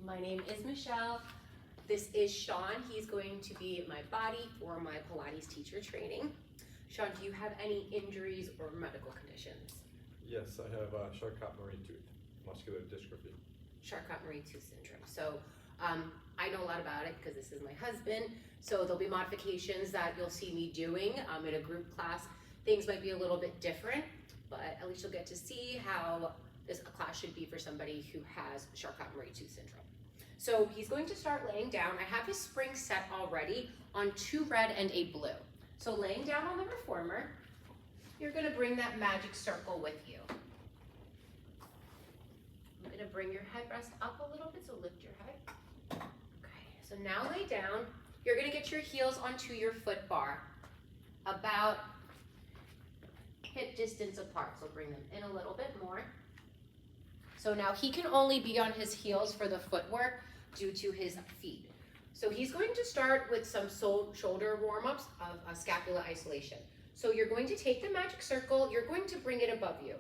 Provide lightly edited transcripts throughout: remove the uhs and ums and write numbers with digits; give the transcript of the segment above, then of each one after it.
My name is Michelle. This is Sean. He's going to be my body for my Pilates teacher training. Sean, do you have any injuries or medical conditions? Yes, I have Charcot tooth, muscular dystrophy. Charcot tooth syndrome. So I know a lot about it because this is my husband. So there'll be modifications that you'll see me doing in a group class. Things might be a little bit different, but at least you'll get to see how this class should be for somebody who has Charcot tooth syndrome. So he's going to start laying down. I have his spring set already on 2 red and a blue. So laying down on the reformer, you're going to bring that magic circle with you. I'm going to bring your headrest up a little bit, so lift your head. Okay, so now lay down. You're going to get your heels onto your foot bar, about hip distance apart. So bring them in a little bit more. So now he can only be on his heels for the footwork due to his feet. So he's going to start with some shoulder warm-ups of scapula isolation. So you're going to take the magic circle, you're going to bring it above you.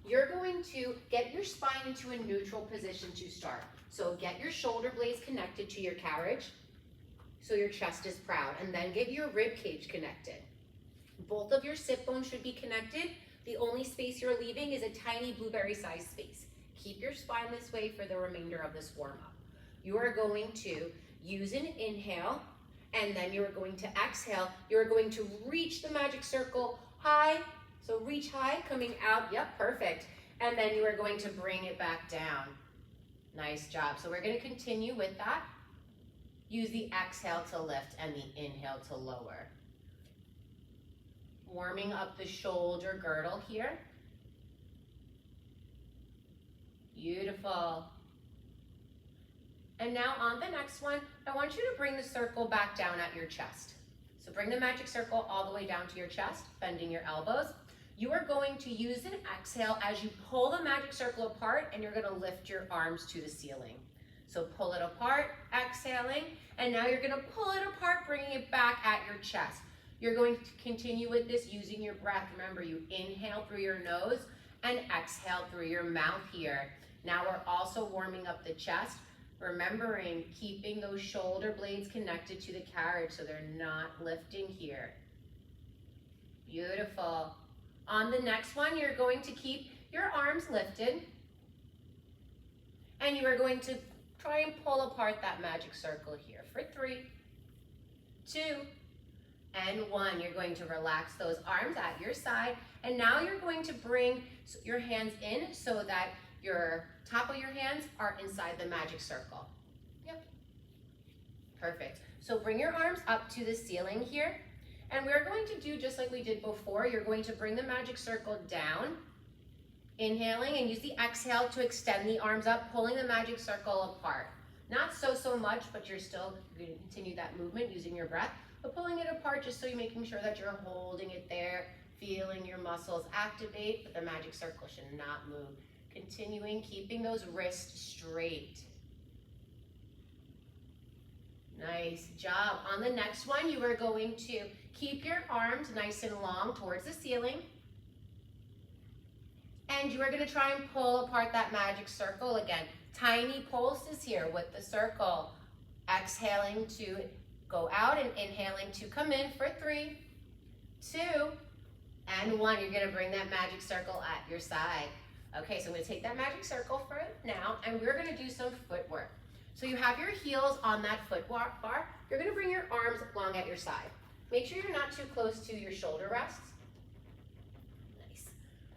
You're going to get your spine into a neutral position to start. So get your shoulder blades connected to your carriage so your chest is proud, and then get your rib cage connected. Both of your sit bones should be connected. The only space you're leaving is a tiny blueberry-sized space. Keep your spine this way for the remainder of this warm-up. You are going to use an inhale, and then you're going to exhale. You're going to reach the magic circle high. So reach high, coming out. Yep, perfect. And then you are going to bring it back down. Nice job. So we're going to continue with that. Use the exhale to lift and the inhale to lower. Warming up the shoulder girdle here. Beautiful. And now on the next one, I want you to bring the circle back down at your chest. So bring the magic circle all the way down to your chest, bending your elbows. You are going to use an exhale as you pull the magic circle apart, and you're going to lift your arms to the ceiling. So pull it apart, exhaling, and now you're going to pull it apart, bringing it back at your chest. You're going to continue with this using your breath. Remember, you inhale through your nose and exhale through your mouth here. Now we're also warming up the chest, remembering keeping those shoulder blades connected to the carriage so they're not lifting here. Beautiful. On the next one, you're going to keep your arms lifted, and you are going to try and pull apart that magic circle here for 3, 2, and 1. You're going to relax those arms at your side, and now you're going to bring your hands in so that your top of your hands are inside the magic circle. Yep. Perfect. So bring your arms up to the ceiling here, and we're going to do just like we did before. You're going to bring the magic circle down, inhaling, and use the exhale to extend the arms up, pulling the magic circle apart. Not so much, but you're still going to continue that movement using your breath, but pulling it apart just so you're making sure that you're holding it there, feeling your muscles activate, but the magic circle should not move. Continuing, keeping those wrists straight. Nice job. On the next one, you are going to keep your arms nice and long towards the ceiling. And you are going to try and pull apart that magic circle again. Tiny pulses here with the circle. Exhaling to go out and inhaling to come in for 3, 2, and 1. You're going to bring that magic circle at your side. Okay, so I'm going to take that magic circle for now, and we're going to do some footwork. So you have your heels on that foot bar. You're going to bring your arms long at your side. Make sure you're not too close to your shoulder rests. Nice.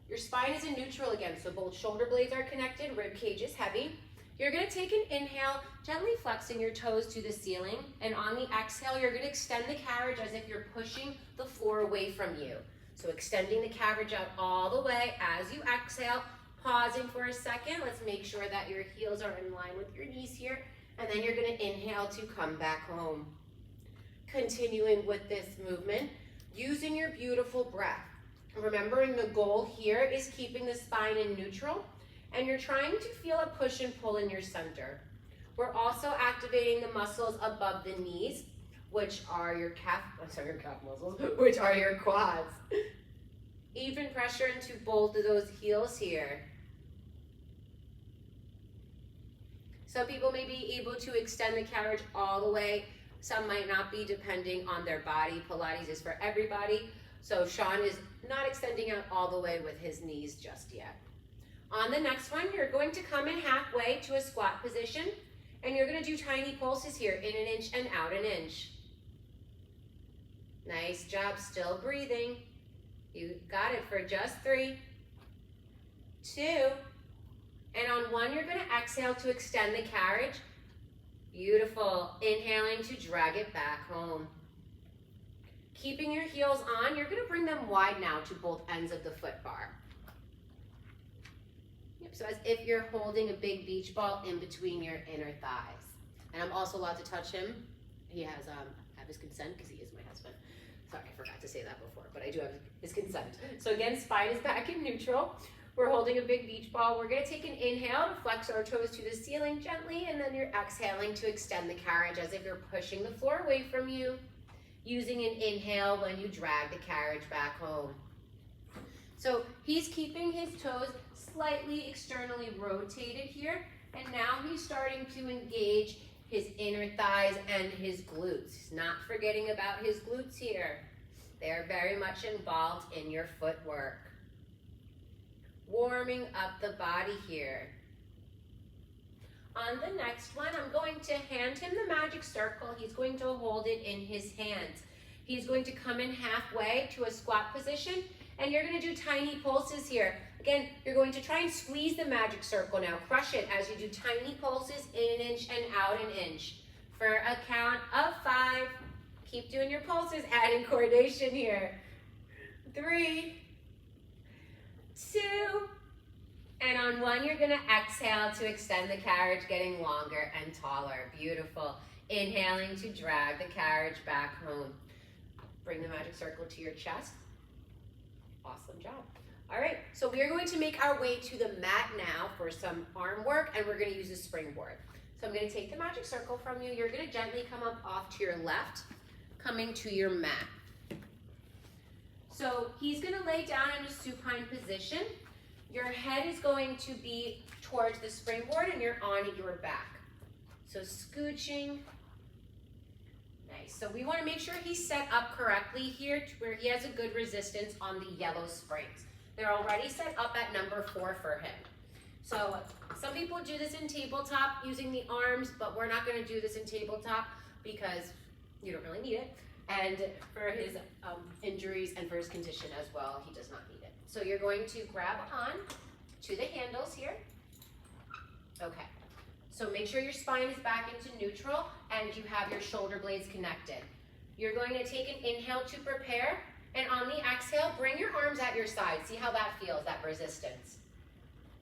Your spine is in neutral again, so both shoulder blades are connected, rib cage is heavy. You're going to take an inhale, gently flexing your toes to the ceiling, and on the exhale, you're going to extend the carriage as if you're pushing the floor away from you. So extending the carriage out all the way as you exhale. Pausing for a second. Let's make sure that your heels are in line with your knees here. And then you're going to inhale to come back home. Continuing with this movement, using your beautiful breath. Remembering the goal here is keeping the spine in neutral, and you're trying to feel a push and pull in your center. We're also activating the muscles above the knees, which are your calf muscles, which are your quads. Even pressure into both of those heels here. Some people may be able to extend the carriage all the way. Some might not be, depending on their body. Pilates is for everybody. So Sean is not extending out all the way with his knees just yet. On the next one, you're going to come in halfway to a squat position, and you're going to do tiny pulses here, in an inch and out an inch. Nice job, still breathing. You got it for just 3, 2, and on 1, you're going to exhale to extend the carriage. Beautiful. Inhaling to drag it back home. Keeping your heels on, you're going to bring them wide now to both ends of the foot bar. Yep, so as if you're holding a big beach ball in between your inner thighs. And I'm also allowed to touch him. He has have his consent because he is my husband. Sorry, I forgot to say that before, but I do have his consent. So again, spine is back in neutral. We're holding a big beach ball. We're going to take an inhale to flex our toes to the ceiling gently, and then you're exhaling to extend the carriage as if you're pushing the floor away from you, using an inhale when you drag the carriage back home. So he's keeping his toes slightly externally rotated here, and now he's starting to engage his inner thighs and his glutes. He's not forgetting about his glutes here. They're very much involved in your footwork. Warming up the body here. On the next one, I'm going to hand him the magic circle. He's going to hold it in his hands. He's going to come in halfway to a squat position, and you're going to do tiny pulses here. Again, you're going to try and squeeze the magic circle now. Crush it as you do tiny pulses in an inch and out an inch. For a count of 5, keep doing your pulses, adding coordination here. 3, 2, and on 1, you're going to exhale to extend the carriage, getting longer and taller. Beautiful. Inhaling to drag the carriage back home. Bring the magic circle to your chest. Awesome job. All right, so we are going to make our way to the mat now for some arm work, and we're going to use a springboard. So I'm going to take the magic circle from you. You're going to gently come up off to your left, coming to your mat. So he's going to lay down in a supine position. Your head is going to be towards the springboard, and you're on your back. So scooching. Nice. So we want to make sure he's set up correctly here to where he has a good resistance on the yellow springs. They're already set up at number 4 for him. So some people do this in tabletop using the arms, but we're not going to do this in tabletop because you don't really need it. And for his injuries and for his condition as well, he does not need it. So you're going to grab on to the handles here. Okay. So make sure your spine is back into neutral and you have your shoulder blades connected. You're going to take an inhale to prepare, and on the exhale, bring your arms at your side. See how that feels, that resistance.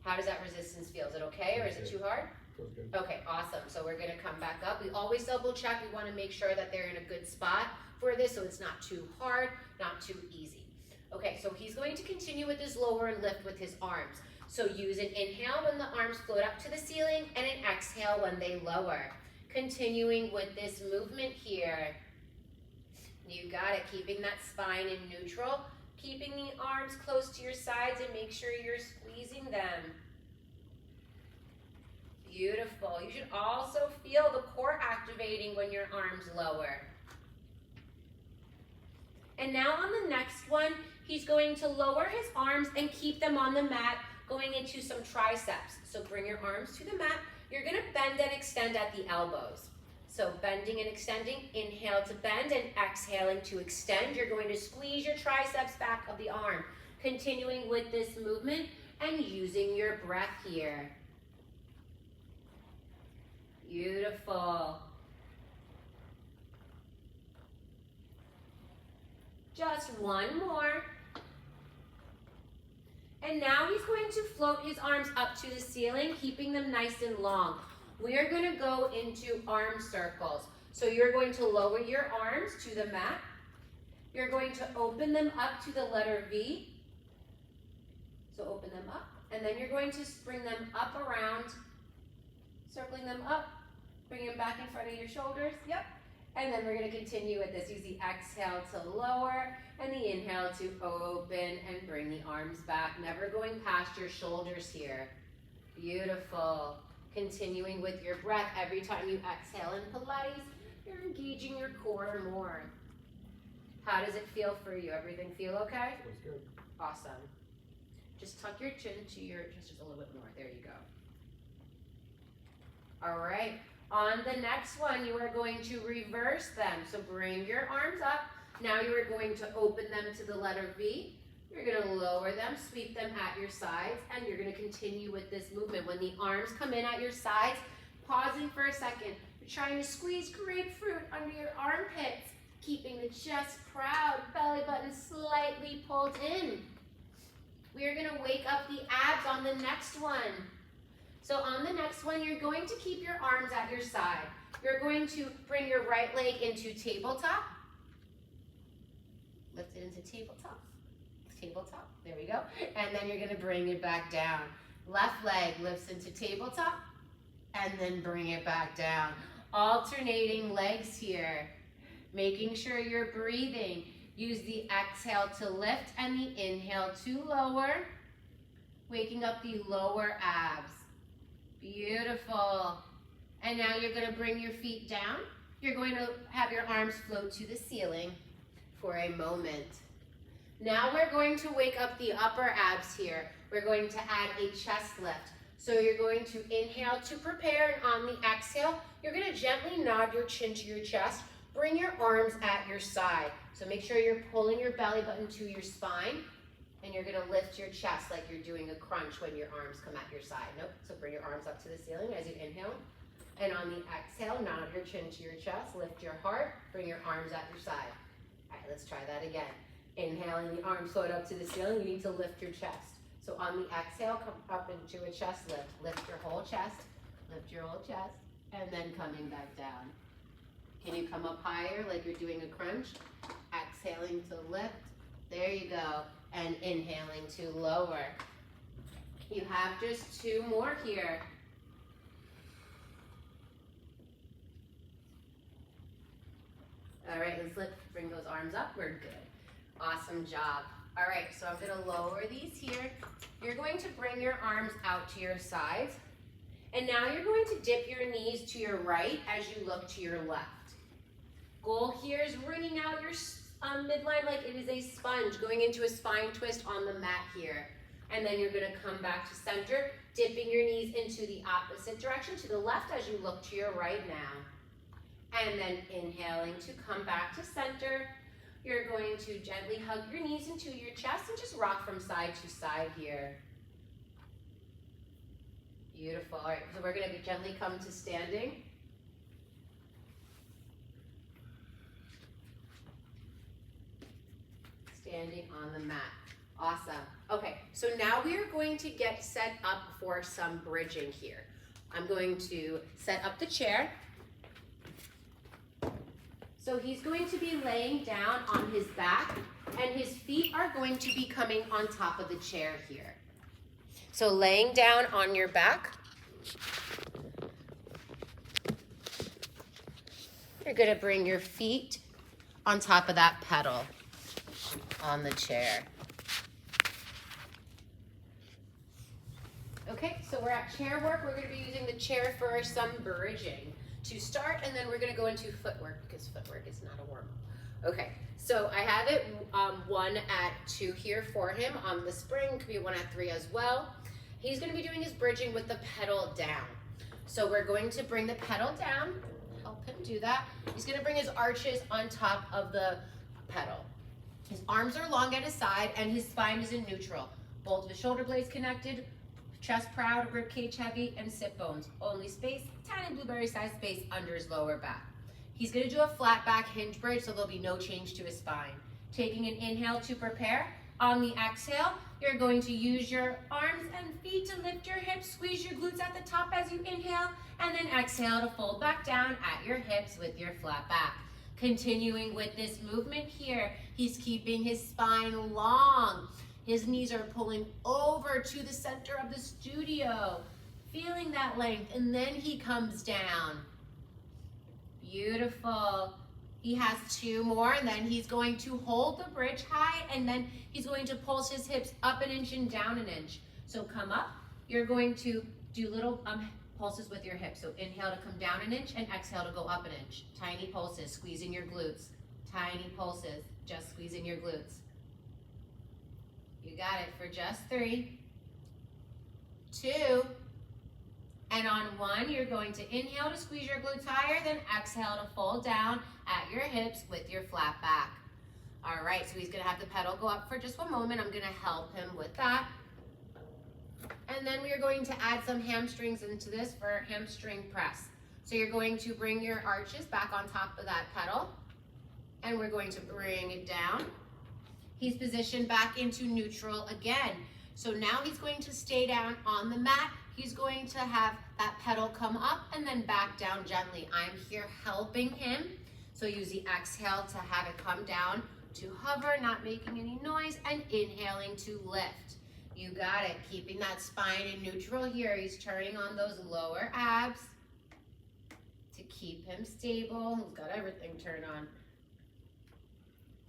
How does that resistance feel? Is it okay or is it too hard? Feels good. Okay, awesome. So we're going to come back up. We always double check. We want to make sure that they're in a good spot for this so it's not too hard, not too easy. Okay, so he's going to continue with this lower lift with his arms. So use an inhale when the arms float up to the ceiling and an exhale when they lower. Continuing with this movement here. You got it, keeping that spine in neutral, keeping the arms close to your sides and make sure you're squeezing them. Beautiful. You should also feel the core activating when your arms lower. And now on the next one, he's going to lower his arms and keep them on the mat, going into some triceps. So bring your arms to the mat. You're going to bend and extend at the elbows. So bending and extending, inhale to bend and exhaling to extend. You're going to squeeze your triceps back of the arm. Continuing with this movement and using your breath here. Beautiful. Just one more. And now he's going to float his arms up to the ceiling, keeping them nice and long. We are going to go into arm circles. So you're going to lower your arms to the mat. You're going to open them up to the letter V. So open them up. And then you're going to bring them up around, circling them up, bring them back in front of your shoulders. Yep. And then we're going to continue with this. Use the exhale to lower and the inhale to open and bring the arms back. Never going past your shoulders here. Beautiful. Continuing with your breath, every time you exhale in Pilates, you're engaging your core more. How does it feel for you? Everything feel okay? Feels good. Awesome. Just tuck your chin to your chest just a little bit more. There you go. All right. On the next one, you are going to reverse them. So bring your arms up. Now you are going to open them to the letter V. You're going to lower them, sweep them at your sides, and you're going to continue with this movement. When the arms come in at your sides, pausing for a second. You're trying to squeeze grapefruit under your armpits, keeping the chest proud, belly button slightly pulled in. We are going to wake up the abs on the next one. So on the next one, you're going to keep your arms at your side. You're going to bring your right leg into tabletop. Lift it into tabletop. Tabletop, there we go. And then you're gonna bring it back down. Left leg lifts into tabletop, and then bring it back down. Alternating legs here. Making sure you're breathing. Use the exhale to lift and the inhale to lower. Waking up the lower abs. Beautiful. And now you're gonna bring your feet down. You're going to have your arms float to the ceiling for a moment. Now we're going to wake up the upper abs here. We're going to add a chest lift. So you're going to inhale to prepare, and on the exhale, you're going to gently nod your chin to your chest. Bring your arms at your side. So make sure you're pulling your belly button to your spine, and you're going to lift your chest like you're doing a crunch when your arms come at your side. Nope. So bring your arms up to the ceiling as you inhale. And on the exhale, nod your chin to your chest, lift your heart, bring your arms at your side. All right, let's try that again. Inhaling, the arms float up to the ceiling, you need to lift your chest. So on the exhale, come up into a chest lift. Lift your whole chest, lift your whole chest, and then coming back down. Can you come up higher like you're doing a crunch? Exhaling to lift, there you go, and inhaling to lower. You have just 2 more here. All right, let's bring those arms up, we're good. Awesome job. All right, so I'm gonna lower these here. You're going to bring your arms out to your sides. And now you're going to dip your knees to your right as you look to your left. Goal here is wringing out your midline like it is a sponge, going into a spine twist on the mat here. And then you're gonna come back to center, dipping your knees into the opposite direction to the left as you look to your right now. And then inhaling to come back to center. You're going to gently hug your knees into your chest and just rock from side to side here. Beautiful. All right, so we're going to gently come to standing. Standing on the mat. Awesome. Okay, so now we are going to get set up for some bridging here. I'm going to set up the chair. So he's going to be laying down on his back, and his feet are going to be coming on top of the chair here. So laying down on your back, you're going to bring your feet on top of that pedal on the chair. Okay, so we're at chair work. We're going to be using the chair for some bridging to start, and then we're going to go into footwork because footwork is not a warm-up. Okay, so I have it 1 at 2 here for him on the spring. Could be 1 at 3 as well. He's going to be doing his bridging with the pedal down. So we're going to bring the pedal down, help him do that. He's going to bring his arches on top of the pedal. His arms are long at his side and his spine is in neutral. Both of his shoulder blades connected, chest proud, rib cage heavy, and sit bones. Only space, tiny blueberry sized space under his lower back. He's gonna do a flat back hinge bridge, so there'll be no change to his spine. Taking an inhale to prepare. On the exhale, you're going to use your arms and feet to lift your hips, squeeze your glutes at the top as you inhale, and then exhale to fold back down at your hips with your flat back. Continuing with this movement here, he's keeping his spine long. His knees are pulling over to the center of the studio, feeling that length, and then he comes down. Beautiful. He has 2 more, and then he's going to hold the bridge high, and then he's going to pulse his hips up an inch and down an inch. So come up. You're going to do little pulses with your hips. So inhale to come down an inch and exhale to go up an inch. Tiny pulses, squeezing your glutes. Tiny pulses, just squeezing your glutes. You got it for just 3, 2, and on 1, you're going to inhale to squeeze your glutes higher, then exhale to fold down at your hips with your flat back. All right, so he's gonna have the pedal go up for just 1 moment. I'm gonna help him with that. And then we are going to add some hamstrings into this for hamstring press. So you're going to bring your arches back on top of that pedal, and we're going to bring it down. He's positioned back into neutral again. So now he's going to stay down on the mat. He's going to have that pedal come up and then back down gently. I'm here helping him. So use the exhale to have it come down, to hover, not making any noise, and inhaling to lift. You got it, keeping that spine in neutral here. He's turning on those lower abs to keep him stable. He's got everything turned on.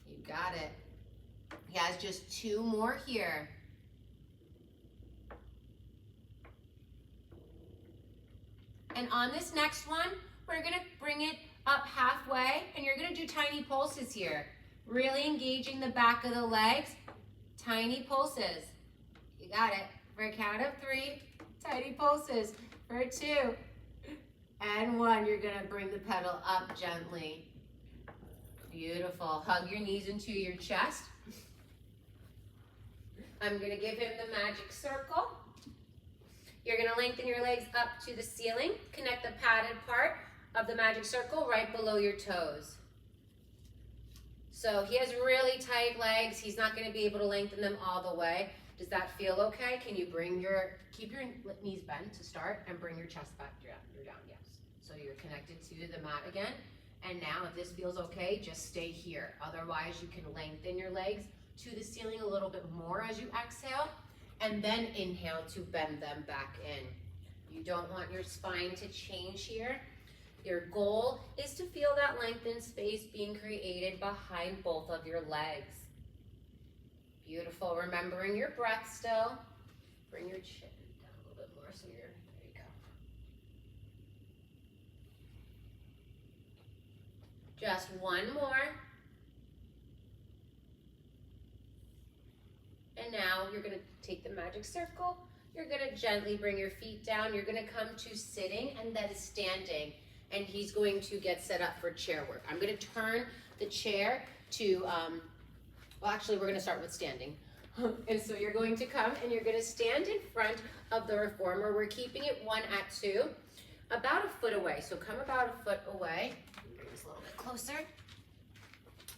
You got it. He has just 2 more here. And on this next one, we're gonna bring it up halfway, and you're gonna do tiny pulses here. Really engaging the back of the legs, tiny pulses. You got it. For a count of 3, tiny pulses. For 2, and 1, you're gonna bring the pedal up gently. Beautiful. Hug your knees into your chest. I'm gonna give him the magic circle. You're gonna lengthen your legs up to the ceiling. Connect the padded part of the magic circle right below your toes. So he has really tight legs. He's not gonna be able to lengthen them all the way. Does that feel okay? Can you keep your knees bent to start and bring your chest back down? You're down, yes. So you're connected to the mat again. And now if this feels okay, just stay here. Otherwise you can lengthen your legs to the ceiling a little bit more as you exhale, and then inhale to bend them back in. You don't want your spine to change here. Your goal is to feel that lengthened space being created behind both of your legs. Beautiful, remembering your breath still. Bring your chin down a little bit more so there you go. Just 1 more. And now you're gonna take the magic circle. You're gonna gently bring your feet down. You're gonna come to sitting and then standing. And he's going to get set up for chair work. I'm gonna turn the chair to, well actually we're gonna start with standing. And so you're going to come and you're gonna stand in front of the reformer. We're keeping it 1 at 2, about 1 foot away. So come about 1 foot away. Bring this a little bit closer.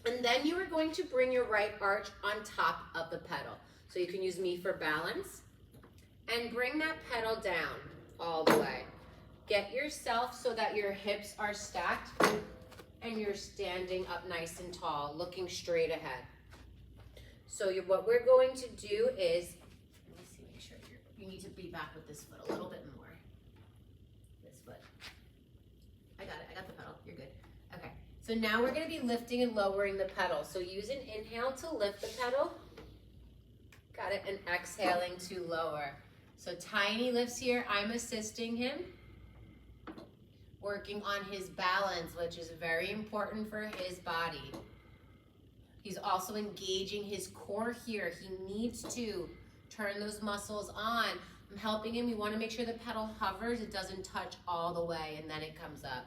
And then you are going to bring your right arch on top of the pedal. So you can use me for balance. And bring that pedal down all the way. Get yourself so that your hips are stacked and you're standing up nice and tall, looking straight ahead. So what we're going to do is, let me see, make sure you need to be back with this foot a little bit more. This foot. I got the pedal, you're good. Okay, so now we're gonna be lifting and lowering the pedal. So use an inhale to lift the pedal. Got it, and exhaling to lower. So tiny lifts here, I'm assisting him. Working on his balance, which is very important for his body. He's also engaging his core here. He needs to turn those muscles on. I'm helping him. We want to make sure the pedal hovers. It doesn't touch all the way, and then it comes up.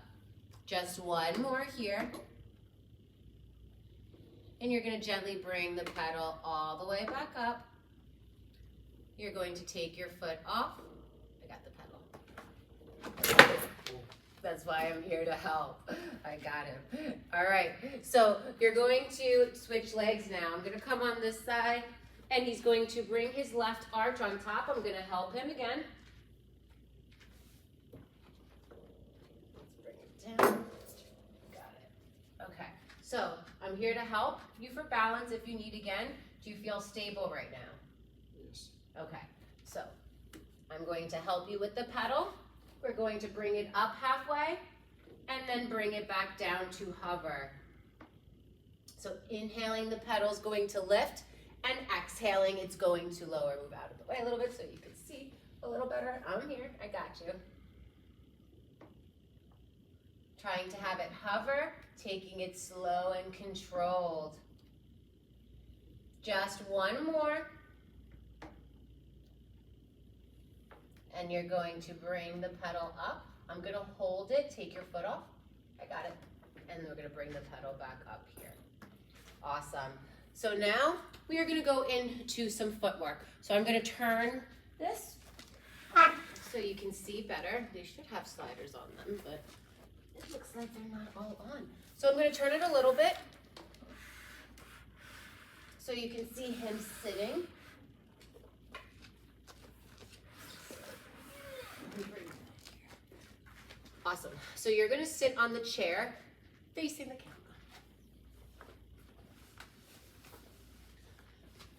Just 1 more here. And you're going to gently bring the pedal all the way back up. You're going to take your foot off. I got the pedal. That's why I'm here to help. I got him. All right, so you're going to switch legs now. I'm gonna come on this side, and he's going to bring his left arch on top. I'm gonna help him again. Let's bring it down. Got it. Okay, so I'm here to help you for balance if you need again. Do you feel stable right now? Yes. Okay, so I'm going to help you with the pedal. We're going to bring it up halfway and then bring it back down to hover. So inhaling, the pedal's going to lift, and exhaling, it's going to lower. Move out of the way a little bit so you can see a little better. I'm here, I got you. Trying to have it hover, taking it slow and controlled. Just one more. And you're going to bring the pedal up. I'm gonna hold it, take your foot off. I got it. And we're gonna bring the pedal back up here. Awesome. So now we are gonna go into some footwork. So I'm gonna turn this so you can see better. They should have sliders on them, but it looks like they're not all on. So I'm gonna turn it a little bit so you can see him sitting. Awesome. So you're gonna sit on the chair facing the camera.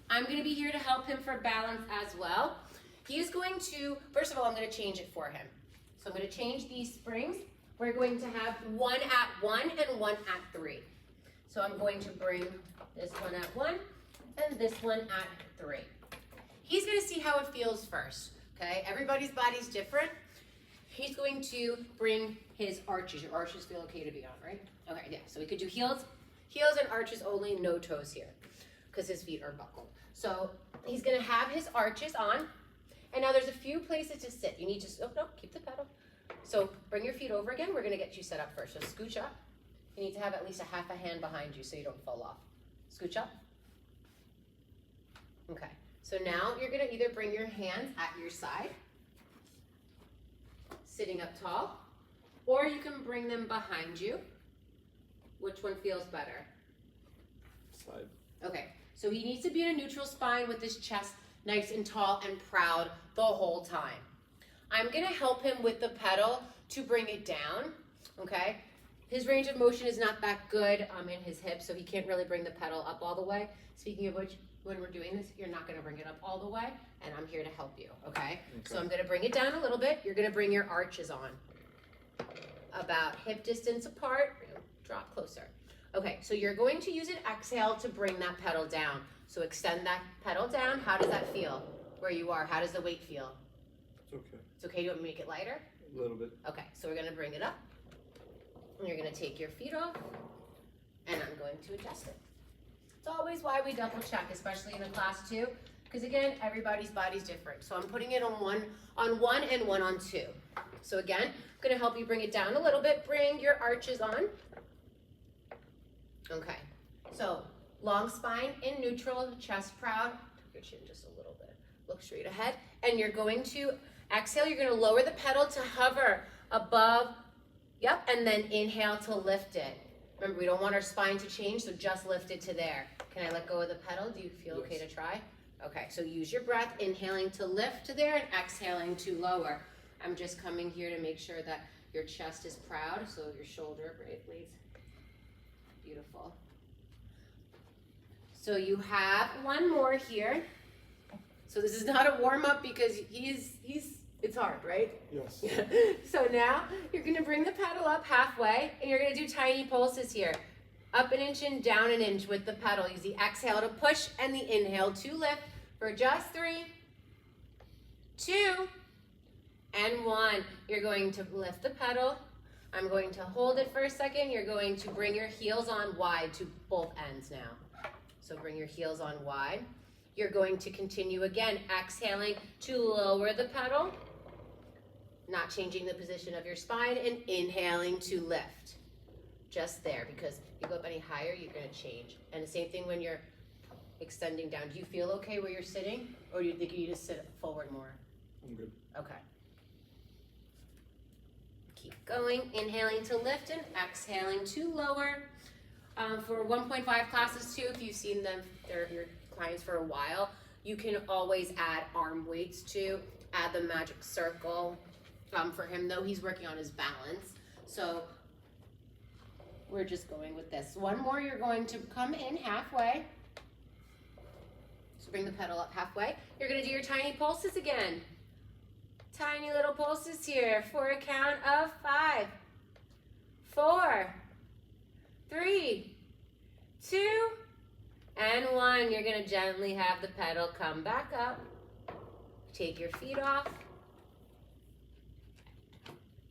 I'm gonna be here to help him for balance as well. He's going to, first of all, I'm gonna change it for him. So I'm gonna change these springs. We're going to have one at 1 and one at 3. So I'm going to bring this one at 1 and this one at 3. He's gonna see how it feels first, okay? Everybody's body's different. He's going to bring his arches. Your arches feel okay to be on, right? Okay, yeah, so we could do heels and arches only, no toes here, because his feet are buckled. So he's gonna have his arches on, and now there's a few places to sit. You need to, oh no, keep the pedal. So bring your feet over again. We're gonna get you set up first. So scooch up. You need to have at least a half a hand behind you so you don't fall off. Scooch up. Okay, so now you're gonna either bring your hands at your side, sitting up tall, or you can bring them behind you. Which one feels better? Side. Okay, so he needs to be in a neutral spine with his chest nice and tall and proud the whole time. I'm gonna help him with the pedal to bring it down, okay? His range of motion is not that good in his hips, so he can't really bring the pedal up all the way. Speaking of which, when we're doing this, you're not gonna bring it up all the way, and I'm here to help you, okay? So I'm gonna bring it down a little bit. You're gonna bring your arches on. About hip distance apart, drop closer. Okay, so you're going to use an exhale to bring that pedal down. So extend that pedal down. How does that feel where you are? How does the weight feel? It's okay. It's okay, you want me to make it lighter? A little bit. Okay, so we're gonna bring it up. And you're gonna take your feet off, and I'm going to adjust it. It's always why we double check, especially in a class 2, because again, everybody's body's different. So I'm putting it on one and one on 2. So again, I'm gonna help you bring it down a little bit. Bring your arches on. Okay, so long spine in neutral, chest proud. Tuck your chin just a little bit. Look straight ahead, and you're going to exhale. You're gonna lower the pedal to hover above. Yep, and then inhale to lift it. Remember, we don't want our spine to change, so just lift it to there. Can I let go of the pedal? Do you feel okay to try? Okay, so use your breath, inhaling to lift to there and exhaling to lower. I'm just coming here to make sure that your chest is proud, so your shoulder blades. Beautiful. So you have one more here. So this is not a warm-up because it's hard, right? Yes. So now you're gonna bring the pedal up halfway and you're gonna do tiny pulses here. Up an inch and down an inch with the pedal. Use the exhale to push and the inhale to lift for just 3, 2, and 1. You're going to lift the pedal. I'm going to hold it for a second. You're going to bring your heels on wide to both ends now. So bring your heels on wide. You're going to continue again, exhaling to lower the pedal, not changing the position of your spine, and inhaling to lift. Just there, because if you go up any higher, you're gonna change. And the same thing when you're extending down. Do you feel okay where you're sitting, or do you think you need to sit forward more? I'm good. Okay. Keep going, inhaling to lift and exhaling to lower. For 1.5 classes too, if you've seen them, they're your clients for a while, you can always add arm weights too. Add the magic circle. For him though, he's working on his balance. So we're just going with this. One more, you're going to come in halfway. So bring the pedal up halfway. You're gonna do your tiny pulses again. Tiny little pulses here for a count of 5, 4, 3, 2, and 1. You're gonna gently have the pedal come back up. Take your feet off.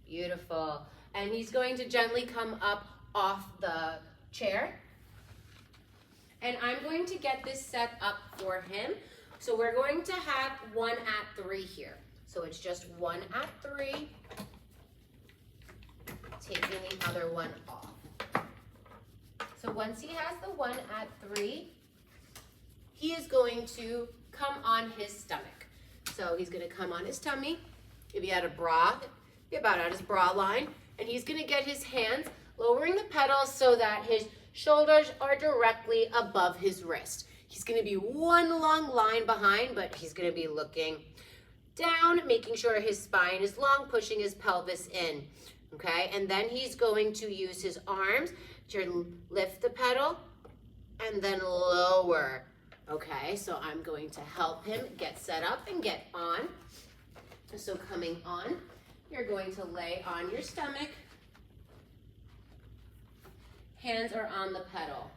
Beautiful. And he's going to gently come up off the chair. And I'm going to get this set up for him. So we're going to have 1 at 3 here. So it's just 1 at 3, taking the other one off. So once he has the 1 at 3, he is going to come on his stomach. So he's going to come on his tummy. If he had a bra, be about at his bra line. And he's going to get his hands lowering the pedals so that his shoulders are directly above his wrist. He's going to be one long line behind, but he's going to be looking down, making sure his spine is long, pushing his pelvis in. Okay, and then he's going to use his arms to lift the pedal and then lower. Okay, so I'm going to help him get set up and get on. So coming on, you're going to lay on your stomach. Hands are on the pedal.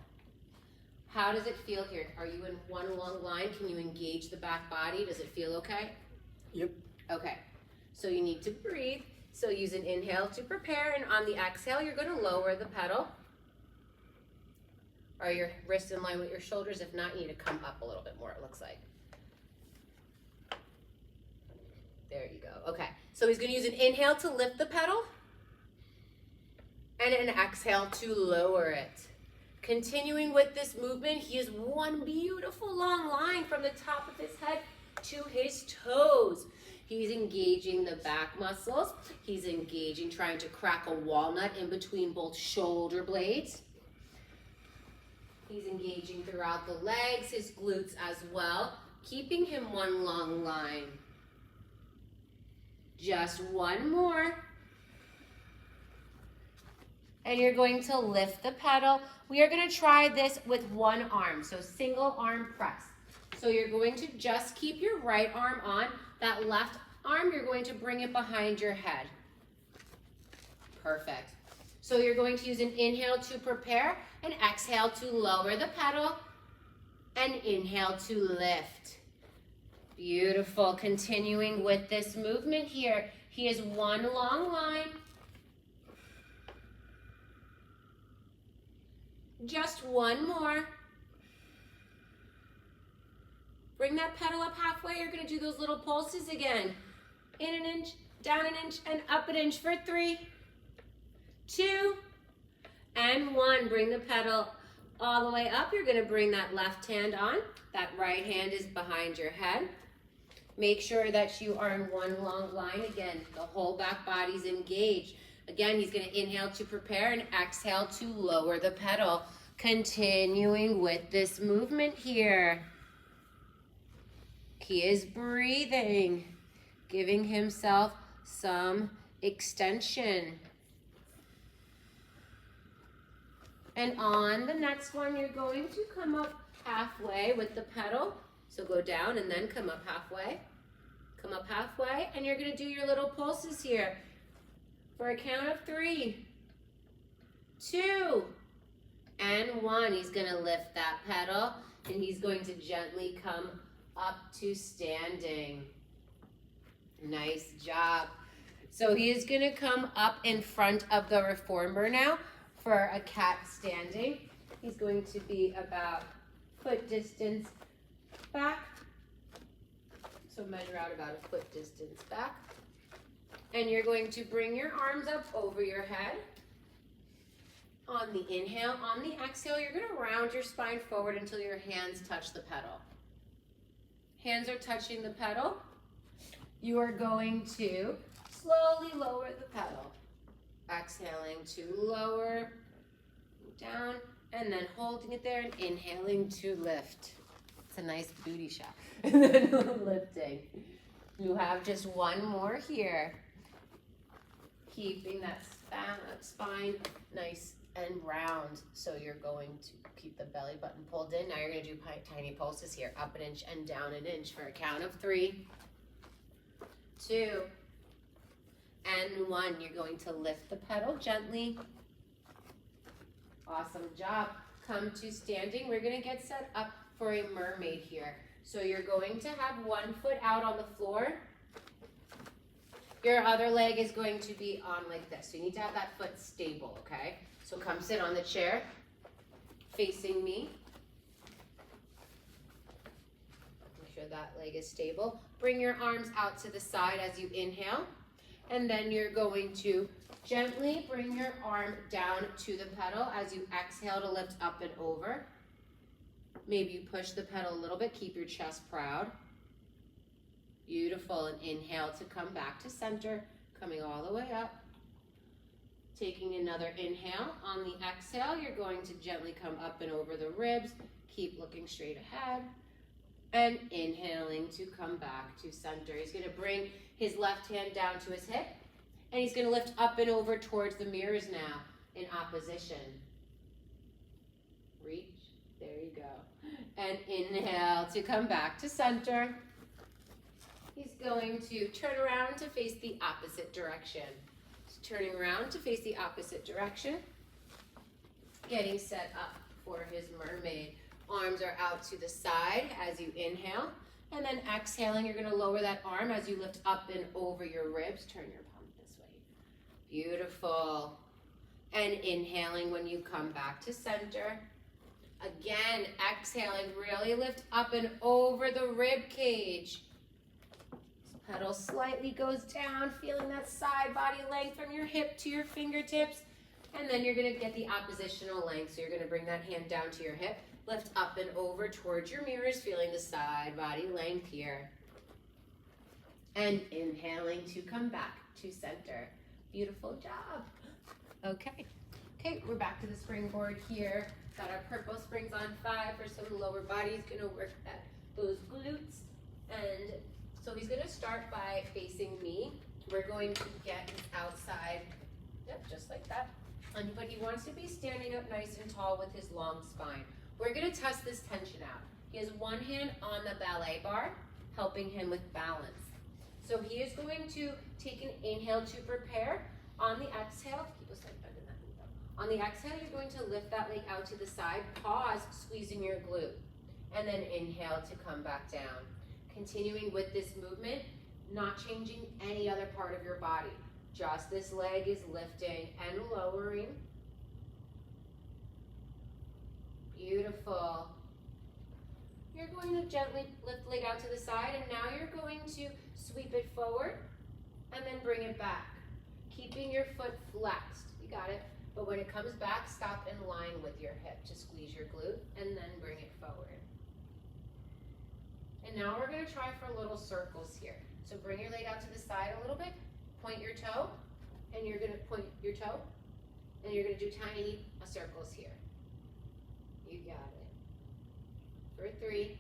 How does it feel here? Are you in one long line? Can you engage the back body? Does it feel okay? Yep. Okay, so you need to breathe. So use an inhale to prepare, and on the exhale, you're going to lower the pedal. Are your wrists in line with your shoulders? If not, you need to come up a little bit more, it looks like. There you go. Okay, so he's going to use an inhale to lift the pedal and an exhale to lower it. Continuing with this movement, he has one beautiful long line from the top of his head to his toes. He's engaging the back muscles. He's engaging, trying to crack a walnut in between both shoulder blades. He's engaging throughout the legs, his glutes as well, keeping him one long line. Just one more. And you're going to lift the pedal. We are going to try this with one arm, so single arm press. So you're going to just keep your right arm on. That left arm, you're going to bring it behind your head. Perfect. So you're going to use an inhale to prepare, and exhale to lower the pedal, and inhale to lift. Beautiful. Continuing with this movement here. He has one long line. Just one more. Bring that pedal up halfway. You're going to do those little pulses again. In an inch, down an inch, and up an inch for 3, 2, and 1. Bring the pedal all the way up. You're going to bring that left hand on. That right hand is behind your head. Make sure that you are in one long line. Again, the whole back body's engaged. Again, he's going to inhale to prepare and exhale to lower the pedal. Continuing with this movement here. He is breathing, giving himself some extension. And on the next one, you're going to come up halfway with the pedal. So go down and then come up halfway. Come up halfway, and you're going to do your little pulses here. For a count of 3, 2, and 1. He's going to lift that pedal, and he's going to gently come up to standing. Nice job. So he is going to come up in front of the reformer now for a cat standing. He's going to be about foot distance back. So measure out about a foot distance back. And you're going to bring your arms up over your head. On the inhale, on the exhale, you're going to round your spine forward until your hands touch the pedal. Hands are touching the pedal. You are going to slowly lower the pedal. Exhaling to lower, down, and then holding it there and inhaling to lift. It's a nice booty shot. And then lifting. You have just one more here. Keeping that spine nice and round. So you're going to keep the belly button pulled in. Now you're going to do tiny pulses here. Up an inch and down an inch for a count of 3, 2, and 1. You're going to lift the pedal gently. Awesome job. Come to standing. We're going to get set up for a mermaid here. So you're going to have one foot out on the floor. Your other leg is going to be on like this. So you need to have that foot stable, okay? So come sit on the chair, facing me. Make sure that leg is stable. Bring your arms out to the side as you inhale. And then you're going to gently bring your arm down to the pedal as you exhale to lift up and over. Maybe you push the pedal a little bit, keep your chest proud. Beautiful, and inhale to come back to center, coming all the way up. Taking another inhale. On the exhale, you're going to gently come up and over the ribs. Keep looking straight ahead. And inhaling to come back to center. He's gonna bring his left hand down to his hip, and he's gonna lift up and over towards the mirrors now in opposition. Reach, there you go. And inhale to come back to center. He's going to turn around to face the opposite direction. He's turning around to face the opposite direction. Getting set up for his mermaid. Arms are out to the side as you inhale. And then exhaling, you're gonna lower that arm as you lift up and over your ribs. Turn your palm this way. Beautiful. And inhaling when you come back to center. Again, exhaling, really lift up and over the rib cage. Pedal slightly goes down, feeling that side body length from your hip to your fingertips. And then you're gonna get the oppositional length. So you're gonna bring that hand down to your hip, lift up and over towards your mirrors, feeling the side body length here. And inhaling to come back to center. Beautiful job. Okay, we're back to the springboard here. Got our purple springs on 5 for some lower body. He's gonna work those glutes. And so he's gonna start by facing me. We're going to get his outside, yep, just like that. But he wants to be standing up nice and tall with his long spine. We're gonna test this tension out. He has one hand on the ballet bar, helping him with balance. So he is going to take an inhale to prepare. On the exhale, keep a slight bend in that knee though. On the exhale, you're going to lift that leg out to the side, pause, squeezing your glute, and then inhale to come back down. Continuing with this movement, not changing any other part of your body. Just this leg is lifting and lowering. Beautiful. You're going to gently lift the leg out to the side, and now you're going to sweep it forward and then bring it back. Keeping your foot flexed, you got it. But when it comes back, stop in line with your hip to squeeze your glute and then bring it forward. And now we're gonna try for little circles here. So bring your leg out to the side a little bit, point your toe, and you're gonna point your toe, and you're gonna do tiny circles here. You got it. For 3,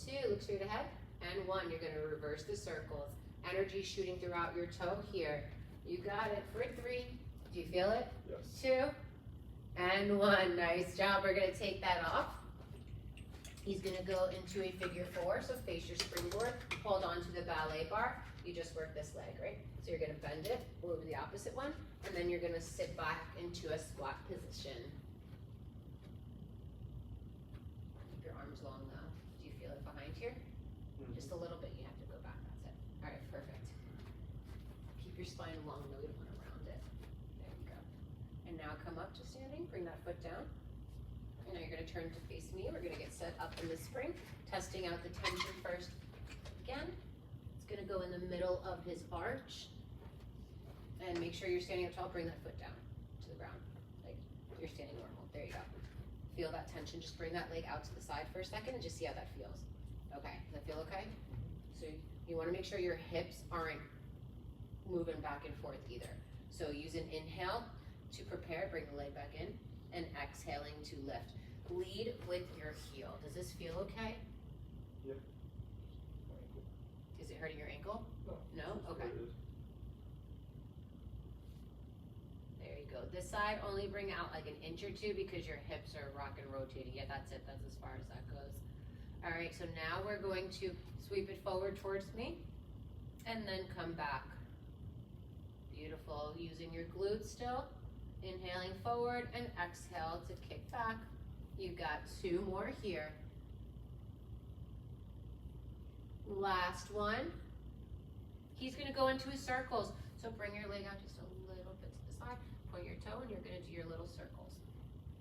2, look straight ahead, and 1, you're gonna reverse the circles. Energy shooting throughout your toe here. You got it. For 3, do you feel it? Yes. 2, and 1, nice job. We're gonna take that off. He's gonna go into a figure 4, so face your springboard, hold on to the ballet bar. You just work this leg, right? So you're gonna bend it over the opposite one, and then you're gonna sit back into a squat position. Keep your arms long though. Do you feel it behind here? Just a little bit, you have to go back, that's it. All right, perfect. Keep your spine long though, you don't wanna round it. There you go. And now come up to standing, bring that foot down. And now you're gonna turn to face me. We're gonna get set up in the spring, testing out the tension first. Again, it's gonna go in the middle of his arch. And make sure you're standing up tall, bring that foot down to the ground. Like you're standing normal, there you go. Feel that tension, just bring that leg out to the side for a second and just see how that feels. Okay, does that feel okay? So you wanna make sure your hips aren't moving back and forth either. So use an inhale to prepare, bring the leg back in, and exhaling to lift. Lead with your heel. Does this feel okay? Yep. Is it hurting your ankle? No? Okay. There you go. This side, only bring out like an inch or 2 because your hips are rocking, rotating. Yeah, that's it. That's as far as that goes. All right, so now we're going to sweep it forward towards me and then come back. Beautiful. Using your glutes still. Inhaling forward and exhale to kick back. You got 2 more here. Last one. He's gonna go into his circles. So bring your leg out just a little bit to the side, point your toe, and you're gonna do your little circles.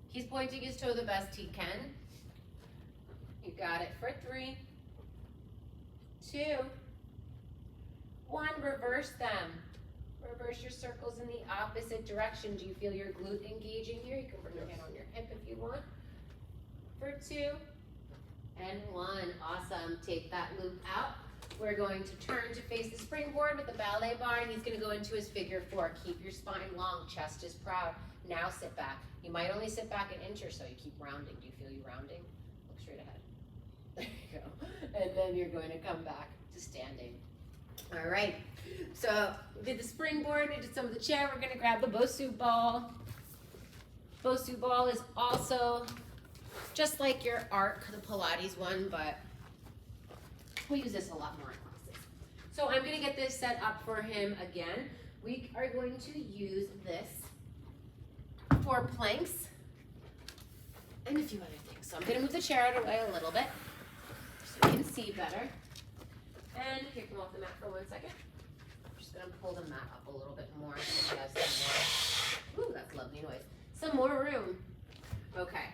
He's pointing his toe the best he can. You got it for 3, 2, 1, reverse them. Reverse your circles in the opposite direction. Do you feel your glute engaging here? You can bring your hand on your hip if you want. For 2 and 1. Awesome. Take that loop out. We're going to turn to face the springboard with the ballet bar, and he's going to go into his figure 4. Keep your spine long, chest is proud. Now sit back. You might only sit back an inch or so. You keep rounding. Do you feel you rounding? Look straight ahead. There you go. And then you're going to come back to standing. All right. So we did the springboard, we did some of the chair. We're going to grab the Bosu ball. Bosu ball is also just like your arc, the Pilates one, but we use this a lot more in classes. So I'm going to get this set up for him again. We are going to use this for planks and a few other things. So I'm going to move the chair out of the way a little bit so you can see better. And here, come off the mat for 1 second. I'm just going to pull the mat up a little bit more so he has some more. Ooh, that's lovely noise. Some more room. Okay.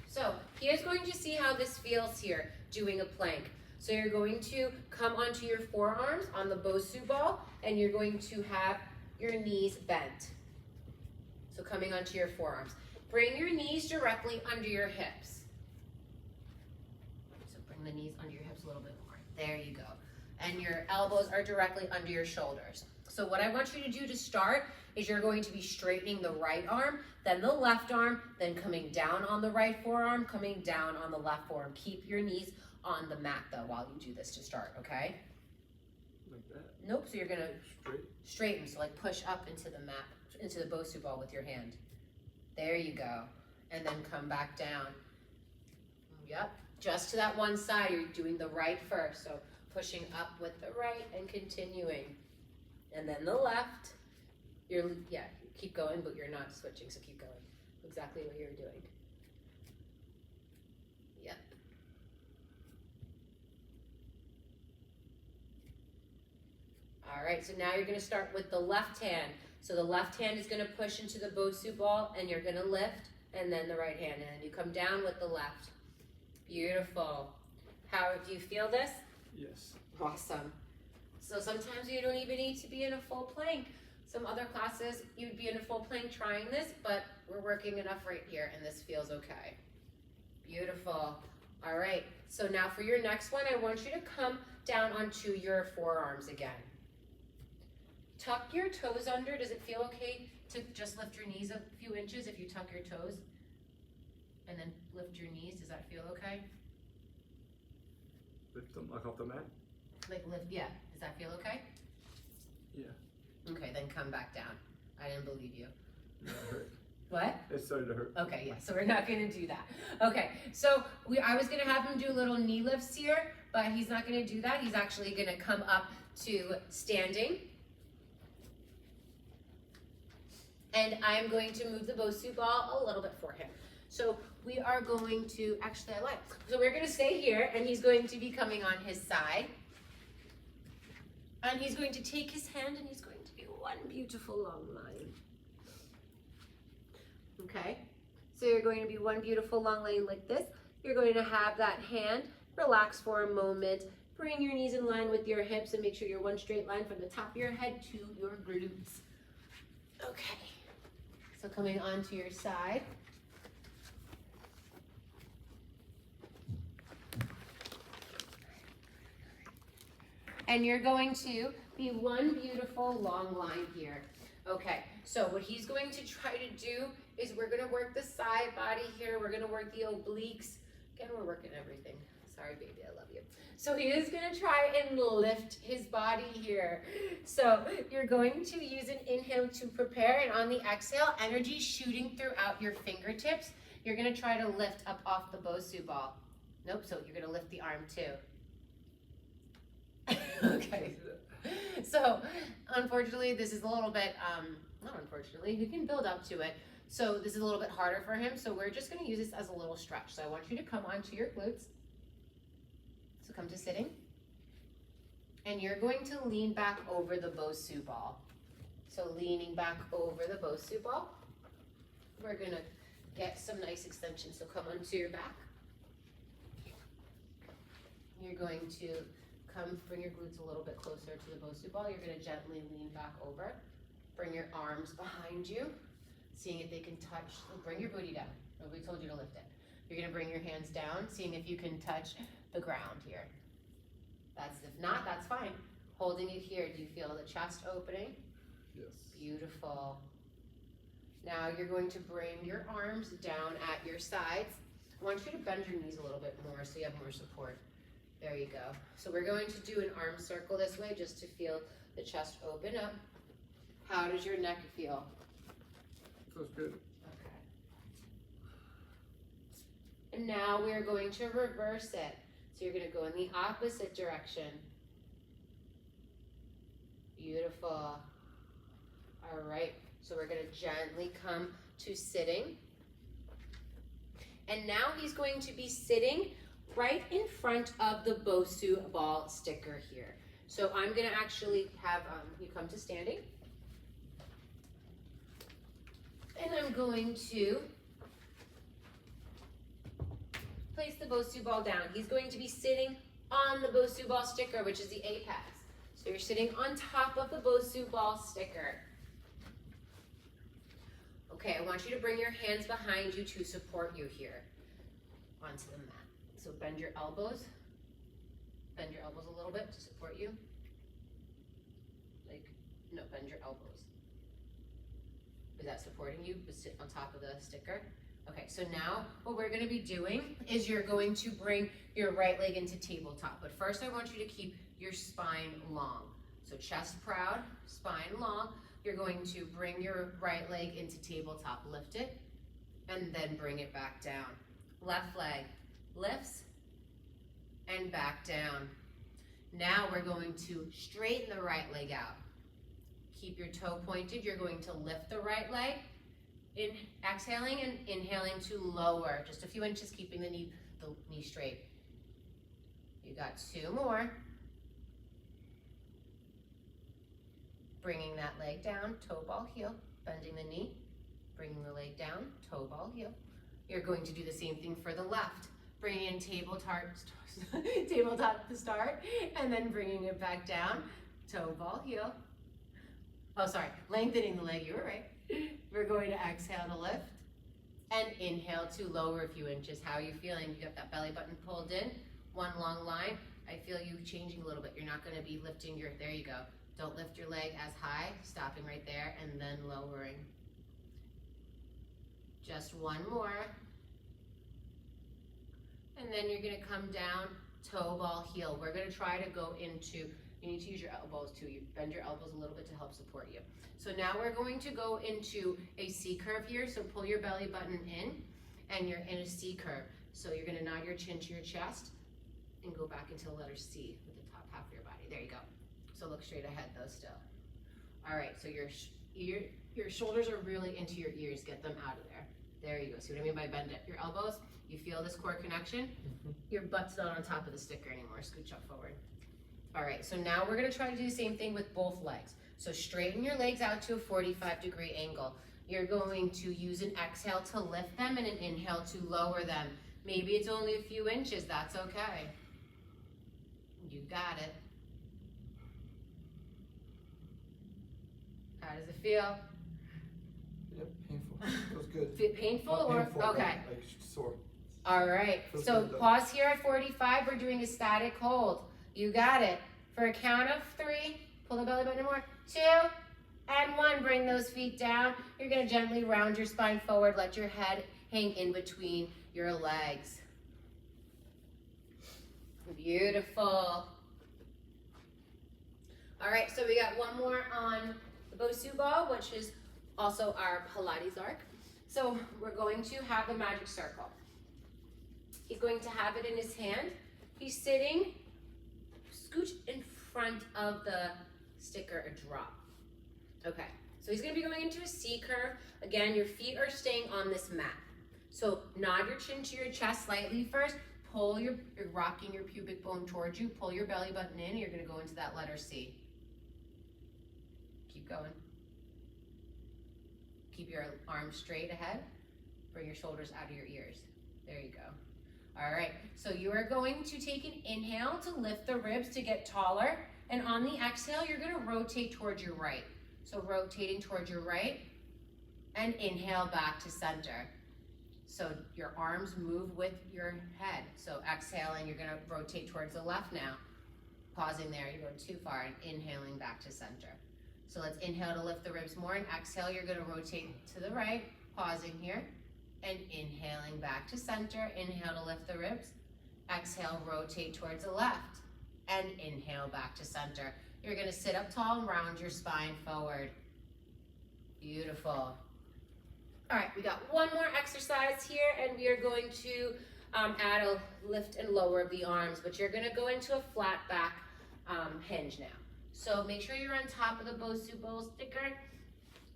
So he is going to see how this feels here doing a plank. So you're going to come onto your forearms on the Bosu ball, and you're going to have your knees bent. So coming onto your forearms. Bring your knees directly under your hips. So bring the knees under your hips a little bit more. There you go. And your elbows are directly under your shoulders. So what I want you to do to start is you're going to be straightening the right arm, then the left arm, then coming down on the right forearm, coming down on the left forearm. Keep your knees on the mat though while you do this to start, okay? Like that? Nope, so you're gonna straighten, so like push up into the mat, into the Bosu ball with your hand. There you go. And then come back down. Yep, just to that one side, you're doing the right first. So pushing up with the right and continuing. And then the left, keep going, but you're not switching, so keep going. Exactly what you're doing. Yep. All right, so now you're gonna start with the left hand. So the left hand is gonna push into the Bosu ball, and you're gonna lift, and then the right hand, and then you come down with the left. Beautiful. How do you feel this? Yes. Awesome. So sometimes you don't even need to be in a full plank. Some other classes, you'd be in a full plank trying this, but we're working enough right here, and this feels okay. Beautiful. All right, so now for your next one, I want you to come down onto your forearms again. Tuck your toes under. Does it feel okay to just lift your knees a few inches if you tuck your toes? And then lift your knees, does that feel okay? Lift them like off the mat? Like lift, yeah. Does that feel okay? Yeah. Okay, then come back down. I didn't believe you. No, it hurt. What? It started to hurt. Okay, yeah, so we're not gonna do that. Okay, so I was gonna have him do little knee lifts here, but he's not gonna do that. He's actually gonna come up to standing. And I'm going to move the Bosu ball a little bit for him. So we are going to, actually I lied. So we're gonna stay here, and he's going to be coming on his side. And he's going to take his hand, and he's going to be one beautiful long line. Okay, so you're going to be one beautiful long line like this. You're going to have that hand relax for a moment. Bring your knees in line with your hips and make sure you're one straight line from the top of your head to your glutes. Okay, so coming onto your side. And you're going to be one beautiful long line here. Okay, so what he's going to try to do is we're gonna work the side body here. We're gonna work the obliques. Again, we're working everything. Sorry, baby, I love you. So he is gonna try and lift his body here. So you're going to use an inhale to prepare, and on the exhale, energy shooting throughout your fingertips. You're gonna try to lift up off the Bosu ball. Nope, so you're gonna lift the arm too. Okay, so unfortunately this is a little bit, not unfortunately, you can build up to it. So this is a little bit harder for him, so we're just going to use this as a little stretch. So I want you to come onto your glutes. So come to sitting. And you're going to lean back over the Bosu ball. So leaning back over the Bosu ball. We're gonna get some nice extension. So come onto your back. You're going to bring your glutes a little bit closer to the Bosu ball. You're gonna gently lean back over. Bring your arms behind you, seeing if they can touch. Bring your booty down. Nobody told you to lift it. You're gonna bring your hands down, seeing if you can touch the ground here. If not, that's fine. Holding it here, do you feel the chest opening? Yes. Beautiful. Now you're going to bring your arms down at your sides. I want you to bend your knees a little bit more so you have more support. There you go. So we're going to do an arm circle this way just to feel the chest open up. How does your neck feel? Feels good. Okay. And now we're going to reverse it. So you're going to go in the opposite direction. Beautiful. All right. So we're going to gently come to sitting. And now he's going to be sitting right in front of the Bosu ball sticker here. So I'm going to actually have you come to standing. And I'm going to place the Bosu ball down. He's going to be sitting on the Bosu ball sticker, which is the apex. So you're sitting on top of the Bosu ball sticker. Okay, I want you to bring your hands behind you to support you here onto the mat. So bend your elbows. Bend your elbows a little bit to support you. No, bend your elbows. Is that supporting you? Sit on top of the sticker. Okay, so now what we're gonna be doing is you're going to bring your right leg into tabletop. But first I want you to keep your spine long. So chest proud, spine long. You're going to bring your right leg into tabletop, lift it, and then bring it back down. Left leg lifts and back down. Now we're going to straighten the right leg out. Keep your toe pointed. You're going to lift the right leg, exhaling and inhaling to lower. Just a few inches, keeping the knee straight. You got 2 more. Bringing that leg down, toe ball heel, bending the knee, bringing the leg down, toe ball heel. You're going to do the same thing for the left. Bringing in tabletop to start, and then bringing it back down, toe ball heel. Oh, sorry, lengthening the leg, you were right. We're going to exhale to lift and inhale to lower a few inches. How are you feeling? You got that belly button pulled in, one long line. I feel you changing a little bit. You're not gonna be lifting there you go. Don't lift your leg as high, stopping right there and then lowering. Just 1 more. And then you're gonna come down, toe ball heel. We're gonna try to go into, you need to use your elbows too. You bend your elbows a little bit to help support you. So now we're going to go into a C curve here. So pull your belly button in and you're in a C curve. So you're gonna nod your chin to your chest and go back into the letter C with the top half of your body. There you go. So look straight ahead though still. All right, so your shoulders are really into your ears. Get them out of there. There you go. See what I mean by bend it? Your elbows, you feel this core connection? Mm-hmm. Your butt's not on top of the sticker anymore. Scooch up forward. All right, so now we're gonna try to do the same thing with both legs. So straighten your legs out to a 45-degree angle. You're going to use an exhale to lift them and an inhale to lower them. Maybe it's only a few inches, that's okay. You got it. How does it feel? Yep, painful. Feels good. Painful Not or painful, okay? Like sore. All right. Feels So good, though. pause here at 45. We're doing a static hold. You got it. For a count of 3, pull the belly button more. 2 and 1. Bring those feet down. You're gonna gently round your spine forward. Let your head hang in between your legs. Beautiful. All right. So we got 1 more on the Bosu ball, which is also our Pilates arc. So we're going to have the magic circle. He's going to have it in his hand. He's sitting, scooch in front of the sticker, a drop. Okay, so he's gonna be going into a C curve. Again, your feet are staying on this mat. So nod your chin to your chest slightly first, pull you're rocking your pubic bone towards you, pull your belly button in, and you're gonna go into that letter C. Keep going. Keep your arms straight ahead. Bring your shoulders out of your ears. There you go. All right, so you are going to take an inhale to lift the ribs to get taller, and on the exhale, you're gonna rotate towards your right. So rotating towards your right, and inhale back to center. So your arms move with your head. So exhaling, you're gonna rotate towards the left now. Pausing there, you're going too far, and inhaling back to center. So let's inhale to lift the ribs more, and exhale, you're gonna rotate to the right, pausing here, and inhaling back to center. Inhale to lift the ribs. Exhale, rotate towards the left, and inhale back to center. You're gonna sit up tall and round your spine forward. Beautiful. All right, we got one more exercise here, and we are going to add a lift and lower of the arms, but you're gonna go into a flat back hinge now. So make sure you're on top of the Bosu Bowl sticker.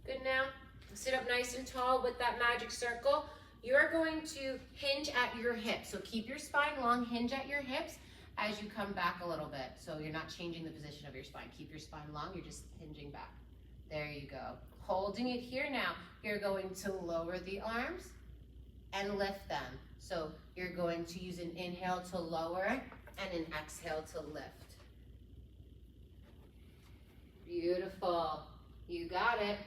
Good now. Sit up nice and tall with that magic circle. You're going to hinge at your hips. So keep your spine long, hinge at your hips as you come back a little bit. So you're not changing the position of your spine. Keep your spine long, you're just hinging back. There you go. Holding it here now, you're going to lower the arms and lift them. So you're going to use an inhale to lower and an exhale to lift. Beautiful. You got it.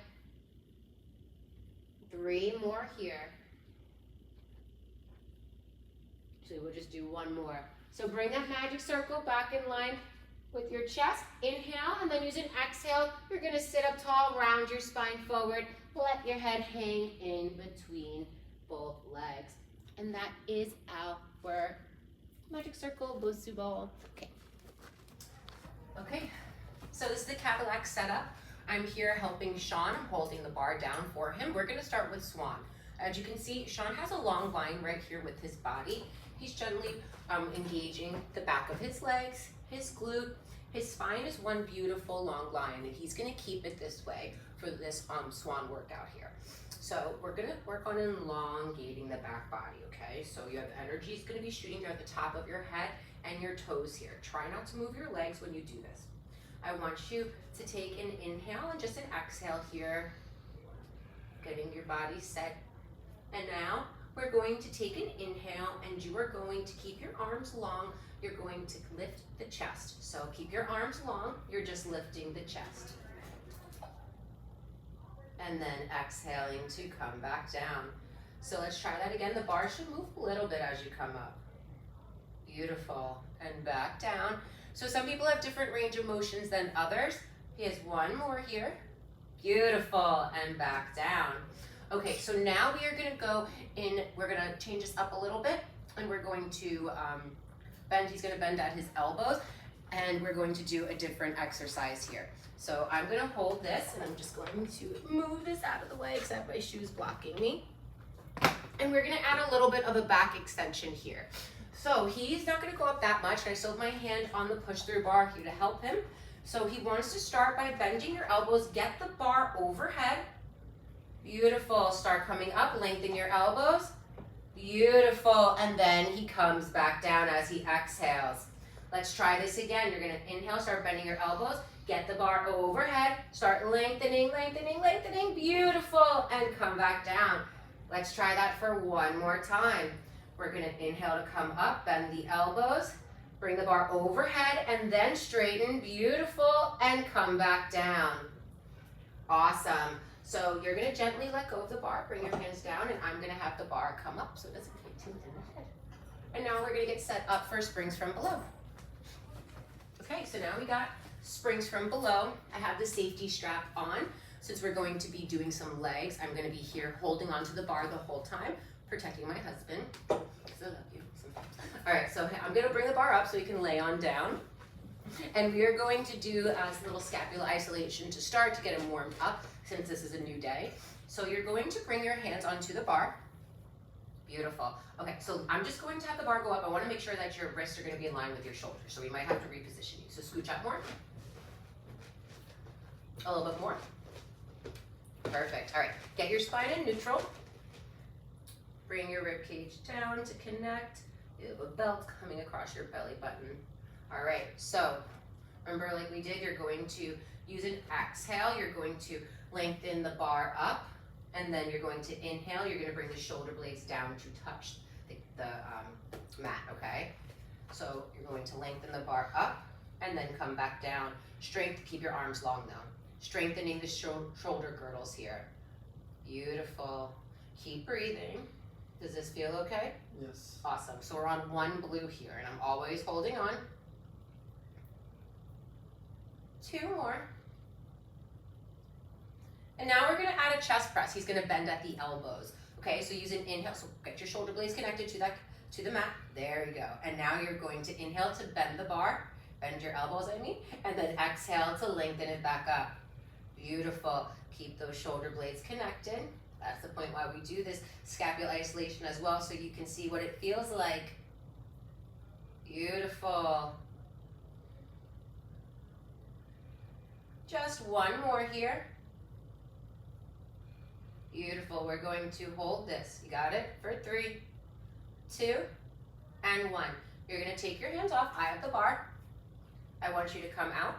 3 more here. So we'll just do 1 more. So bring that magic circle back in line with your chest. Inhale, and then use an exhale. You're gonna sit up tall, round your spine forward. Let your head hang in between both legs. And that is our magic circle Bosu Bowl. Okay. Okay, so this is the Cadillac setup. I'm here helping Sean. I'm holding the bar down for him. We're gonna start with Swan. As you can see, Sean has a long line right here with his body. He's gently engaging the back of his legs, his glute. His spine is one beautiful long line, and he's gonna keep it this way for this Swan workout here. So we're gonna work on elongating the back body, okay? So you have energy is gonna be shooting throughout the top of your head and your toes here. Try not to move your legs when you do this. I want you to take an inhale and just an exhale here, getting your body set. And now we're going to take an inhale, and you are going to keep your arms long. You're going to lift the chest. So keep your arms long, you're just lifting the chest. And then exhaling to come back down. So let's try that again. The bar should move a little bit as you come up. Beautiful, and back down. So some people have different range of motions than others. He has 1 more here. Beautiful, and back down. Okay, so now we are gonna go in, we're gonna change this up a little bit, and we're going to bend, he's gonna bend at his elbows, and we're going to do a different exercise here. So I'm gonna hold this, and I'm just going to move this out of the way because I have my shoes blocking me. And we're gonna add a little bit of a back extension here. So he's not gonna go up that much, and I still have my hand on the push-through bar here to help him. So he wants to start by bending your elbows, get the bar overhead. Beautiful, start coming up, lengthen your elbows. Beautiful, and then he comes back down as he exhales. Let's try this again. You're gonna inhale, start bending your elbows, get the bar overhead, start lengthening, lengthening, lengthening. Beautiful, and come back down. Let's try that for 1 more time. We're gonna inhale to come up, bend the elbows, bring the bar overhead, and then straighten. Beautiful, and come back down. Awesome. So you're gonna gently let go of the bar, bring your hands down, and I'm gonna have the bar come up so it doesn't hit too in the head. And now we're gonna get set up for springs from below. Okay, so now we got springs from below. I have the safety strap on. Since we're going to be doing some legs, I'm gonna be here holding onto the bar the whole time, protecting my husband. So I love you sometimes. All right, so I'm gonna bring the bar up so you can lay on down. And we are going to do a little scapula isolation to start to get him warmed up since this is a new day. So you're going to bring your hands onto the bar. Beautiful. Okay, so I'm just going to have the bar go up. I wanna make sure that your wrists are gonna be in line with your shoulders, so we might have to reposition you. So scooch up more. A little bit more. Perfect, all right. Get your spine in neutral. Bring your rib cage down to connect. You have a belt coming across your belly button. All right, so remember like we did, you're going to use an exhale, you're going to lengthen the bar up, and then you're going to inhale, you're gonna bring the shoulder blades down to touch the mat, okay? So you're going to lengthen the bar up, and then come back down. Strength, keep your arms long though. Strengthening the shoulder girdles here. Beautiful. Keep breathing. Does this feel okay? Yes. Awesome. So we're on one blue here, and I'm always holding on. 2 more. And now we're gonna add a chest press. He's gonna bend at the elbows. Okay, so use an inhale. So get your shoulder blades connected to the mat. There you go. And now you're going to inhale to bend the bar, bend your elbows, and then exhale to lengthen it back up. Beautiful. Keep those shoulder blades connected. That's the point why we do this scapular isolation as well, so you can see what it feels like. Beautiful. Just one more here. Beautiful. We're going to hold this. You got it? For 3, 2, and 1. You're going to take your hands off, eye up the bar. I want you to come out.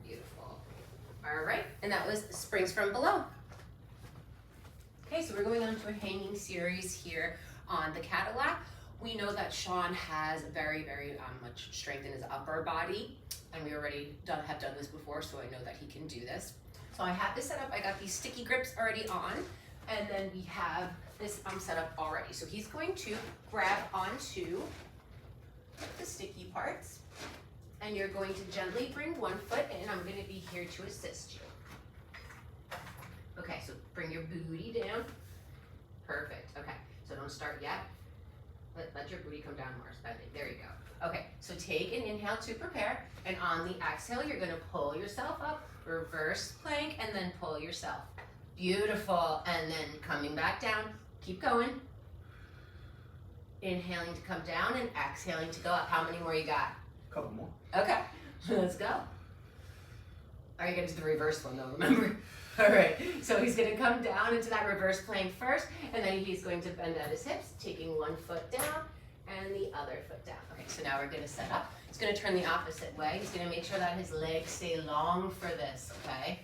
Beautiful. All right, and that was springs from below. Okay, so we're going on to a hanging series here on the Cadillac. We know that Sean has very, very much strength in his upper body, and we already have done this before, so I know that he can do this. So I have this set up. I got these sticky grips already on, and then we have this set up already. So he's going to grab onto the sticky parts, and you're going to gently bring one foot in. I'm going to be here to assist you. Okay, so bring your booty down. Perfect. Okay, so don't start yet. Let your booty come down more, bending. There you go. Okay, so take an inhale to prepare, and on the exhale, you're gonna pull yourself up, reverse plank, and then pull yourself. Beautiful, and then coming back down. Keep going. Inhaling to come down and exhaling to go up. How many more you got? Couple more. Okay, let's go. Are you gonna do the reverse one though, remember? All right, so he's gonna come down into that reverse plank first, and then he's going to bend at his hips, taking one foot down and the other foot down. Okay, so now we're gonna set up. He's gonna turn the opposite way. He's gonna make sure that his legs stay long for this, okay?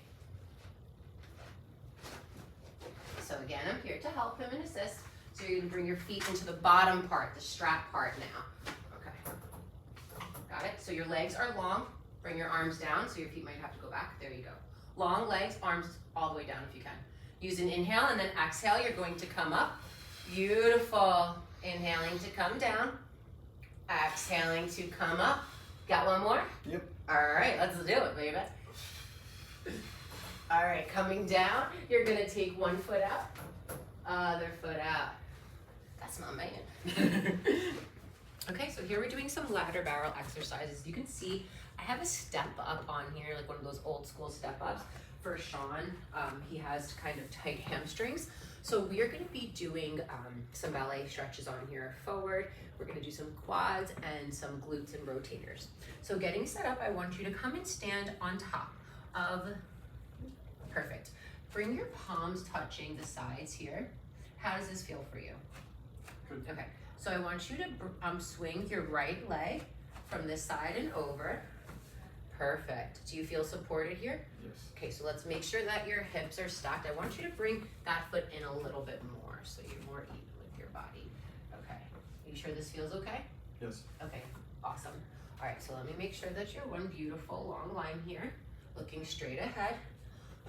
So again, I'm here to help him and assist. So you're gonna bring your feet into the bottom part, the strap part now. Okay, got it? So your legs are long. Bring your arms down, so your feet might have to go back. There you go. Long legs, arms all the way down if you can. Use an inhale, and then exhale, you're going to come up. Beautiful. Inhaling to come down. Exhaling to come up. Got one more? Yep. All right, let's do it, baby. All right, coming down, you're gonna take one foot out, other foot out. That's my man. Okay, so here we're doing some ladder barrel exercises. You can see I have a step up on here, like one of those old school step ups for Sean. He has kind of tight hamstrings. So we are gonna be doing some ballet stretches on here forward. We're gonna do some quads and some glutes and rotators. So getting set up, I want you to come and stand on top of, perfect. Bring your palms touching the sides here. How does this feel for you? Good. Okay, so I want you to swing your right leg from this side and over. Perfect. Do you feel supported here? Yes. Okay, so let's make sure that your hips are stacked. I want you to bring that foot in a little bit more so you're more even with your body. Okay. Are you sure this feels okay? Yes. Okay, awesome. All right, so let me make sure that you're one beautiful long line here, looking straight ahead.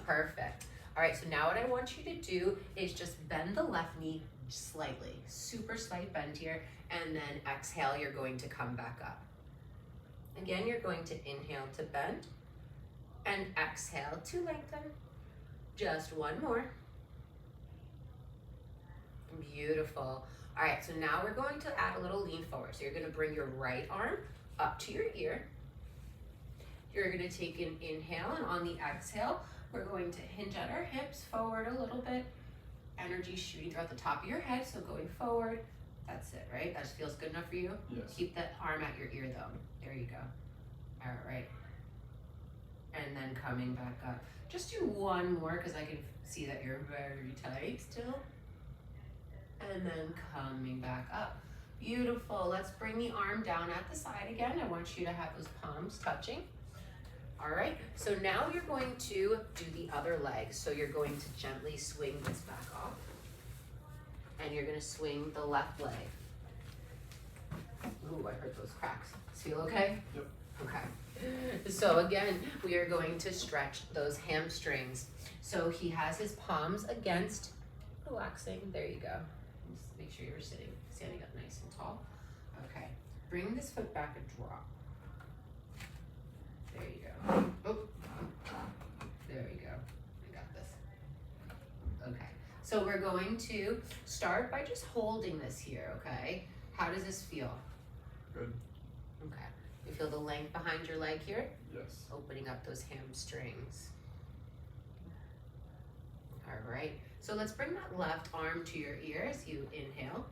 Perfect. All right, so now what I want you to do is just bend the left knee slightly, super slight bend here, and then exhale, you're going to come back up. Again, you're going to inhale to bend and exhale to lengthen. Just one more. Beautiful. All right, so now we're going to add a little lean forward. So you're gonna bring your right arm up to your ear. You're gonna take an inhale, and on the exhale, we're going to hinge at our hips forward a little bit. Energy shooting throughout the top of your head, so going forward. That's it, right? That feels good enough for you? Yes. Keep that arm at your ear though. There you go. All right. And then coming back up. Just do one more because I can see that you're very tight still. and then coming back up. Beautiful. Let's bring the arm down at the side again. I want you to have those palms touching. All right, so now you're going to do the other leg. So you're going to gently swing this back off, and you're gonna swing the left leg. Ooh, I heard those cracks. Feel okay? Yep. Okay. So again, we are going to stretch those hamstrings. So he has his palms against, relaxing. There you go. Just make sure you're standing up nice and tall. Okay. Bring this foot back and drop. There you go. Oh. There you go. I got this. Okay. So we're going to start by just holding this here, okay? How does this feel? Good. Okay. You feel the length behind your leg here? Yes. Opening up those hamstrings. All right. So let's bring that left arm to your ear as you inhale.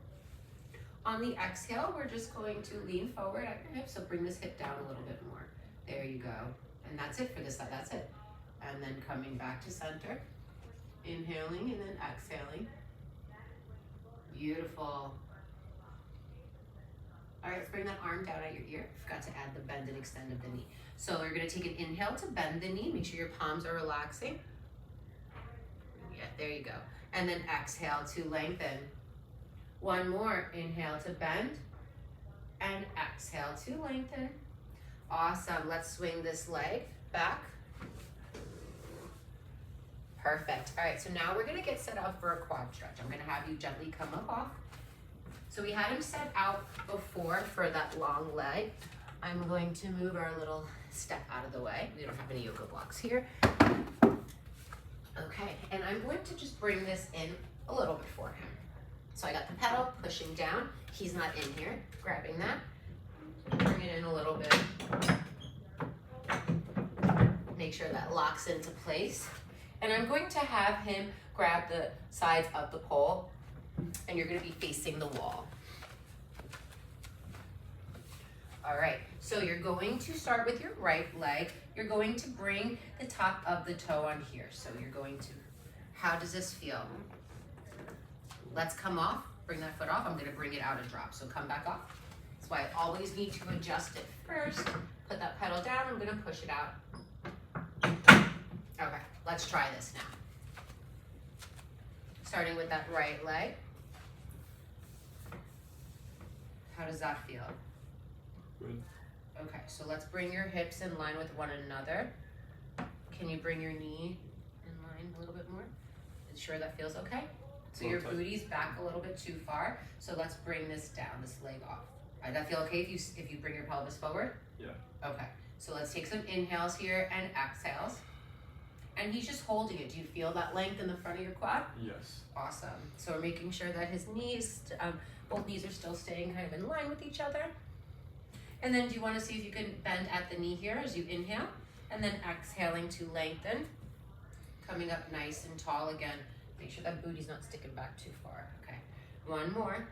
On the exhale, we're just going to lean forward at your hip. So bring this hip down a little bit more. There you go. And that's it for this side. That's it. And then coming back to center. Inhaling and then exhaling. Beautiful. All right, let's bring that arm down at your ear. Forgot to add the bend and extend of the knee. So we're gonna take an inhale to bend the knee. Make sure your palms are relaxing. Yeah, there you go. And then exhale to lengthen. One more, inhale to bend. And exhale to lengthen. Awesome, let's swing this leg back. Perfect. All right, so now we're gonna get set up for a quad stretch. I'm gonna have you gently come up off. So we had him set out before for that long leg. I'm going to move our little step out of the way. We don't have any yoga blocks here. Okay, and I'm going to just bring this in a little bit for him. So I got the pedal pushing down. He's not in here, grabbing that. Bring it in a little bit. Make sure that locks into place. And I'm going to have him grab the sides of the pole, and you're gonna be facing the wall. All right, so you're going to start with your right leg. You're going to bring the top of the toe on here. So you're going to, how does this feel? Let's come off, bring that foot off. I'm gonna bring it out and drop, so come back off. That's why I always need to adjust it first. Put that pedal down, I'm gonna push it out. Okay, let's try this now. Starting with that right leg. How does that feel? Good. Okay, so let's bring your hips in line with one another. Can you bring your knee in line a little bit more? Sure that feels okay? So your booty's back a little bit too far. So let's bring this down, this leg off. All right, that feel okay if you bring your pelvis forward? Yeah. Okay, so let's take some inhales here and exhales. And he's just holding it. Do you feel that length in the front of your quad? Yes. Awesome. So we're making sure that his knees, both knees are still staying kind of in line with each other. And then do you want to see if you can bend at the knee here as you inhale? And then exhaling to lengthen. Coming up nice and tall again. Make sure that booty's not sticking back too far. Okay, one more.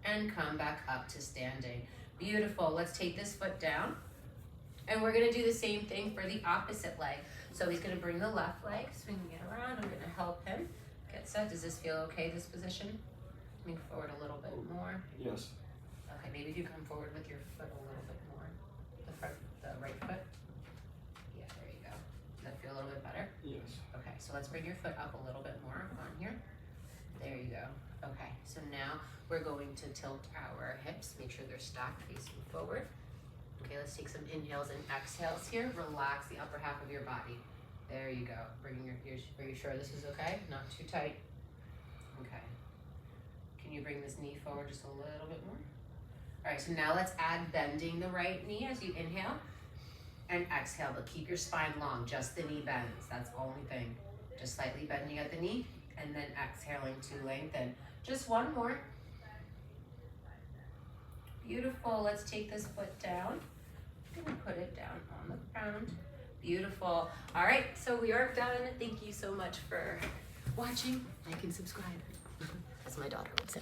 And come back up to standing. Beautiful. Let's take this foot down. And we're gonna do the same thing for the opposite leg. So he's gonna bring the left leg, swinging it around. I'm gonna help him get set. Does this feel okay, this position? Move forward a little bit more. Yes. Okay, maybe if you come forward with your foot a little bit more. The right foot. Yeah, there you go. Does that feel a little bit better? Yes. Okay, so let's bring your foot up a little bit more on here. There you go. Okay, so now we're going to tilt our hips. Make sure they're stacked facing forward. Okay, let's take some inhales and exhales here. Relax the upper half of your body. There you go. Are you sure this is okay? Not too tight. Okay. Can you bring this knee forward just a little bit more? All right, so now let's add bending the right knee as you inhale and exhale, but keep your spine long, just the knee bends. That's the only thing. Just slightly bending at the knee and then exhaling to lengthen. Just one more. Beautiful, let's take this foot down. I'm gonna put it down on the ground. Beautiful. All right, so we are done. Thank you so much for watching. Like and subscribe, as my daughter would say.